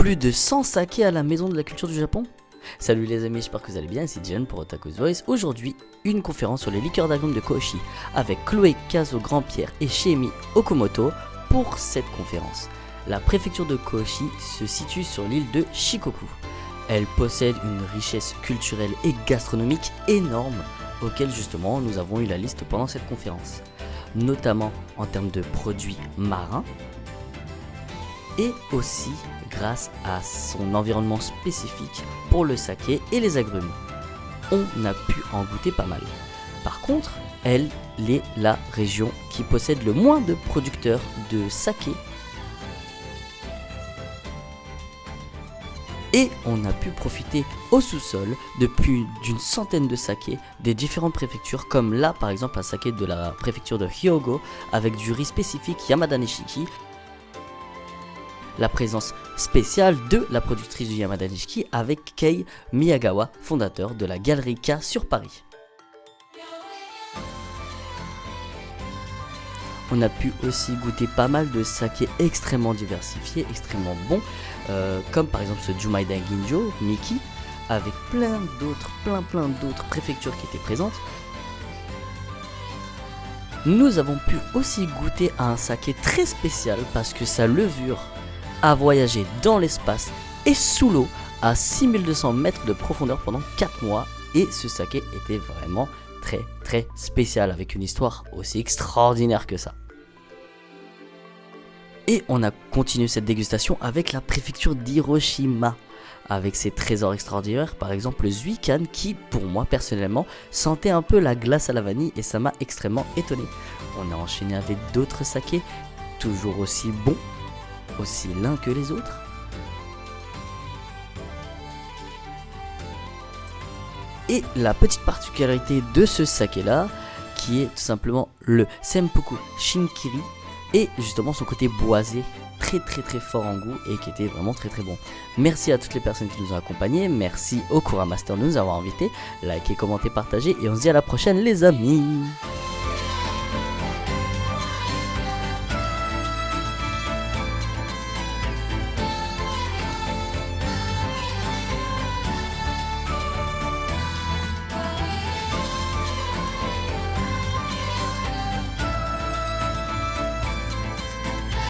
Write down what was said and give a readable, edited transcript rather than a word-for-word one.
Plus de 100 sakés à la maison de la culture du Japon. Salut les amis, j'espère que vous allez bien, c'est Jian pour Otaku's Voice. Aujourd'hui, une conférence sur les liqueurs d'agrumes de Koshi avec Chloé Caso-Grandpierre et Shiemi Okamoto pour cette conférence. La préfecture de Koshi se situe sur l'île de Shikoku. Elle possède une richesse culturelle et gastronomique énorme auquel justement nous avons eu la liste pendant cette conférence. Notamment en termes de produits marins et aussi grâce à son environnement spécifique pour le saké et les agrumes. On a pu en goûter pas mal. Par contre, elle est la région qui possède le moins de producteurs de saké. Et on a pu profiter au sous-sol de plus d'une centaine de sakés des différentes préfectures, comme là par exemple un saké de la préfecture de Hyogo avec du riz spécifique Yamada Nishiki. La présence spéciale de la productrice du Yamada Nishiki avec Kei Miyagawa, fondateur de la Galerie K sur Paris. On a pu aussi goûter pas mal de sakés extrêmement diversifiés, extrêmement bons, comme par exemple ce Jumaida Ginjo, Miki, avec plein d'autres préfectures qui étaient présentes. Nous avons pu aussi goûter à un saké très spécial parce que sa levure a voyagé dans l'espace et sous l'eau à 6200 mètres de profondeur pendant 4 mois, et ce saké était vraiment très spécial avec une histoire aussi extraordinaire que ça. Et on a continué cette dégustation avec la préfecture d'Hiroshima, avec ses trésors extraordinaires, par exemple le Zuikan qui, pour moi personnellement, sentait un peu la glace à la vanille et ça m'a extrêmement étonné. On a enchaîné avec d'autres sakés, toujours aussi bons, aussi l'un que les autres. Et la petite particularité de ce saké là, qui est tout simplement le Senpuku Shinkiri, et justement son côté boisé, très fort en goût et qui était vraiment très bon. Merci à toutes les personnes qui nous ont accompagnés, merci au Kura Master de nous avoir invités, likez, commentez, partagez et on se dit à la prochaine les amis.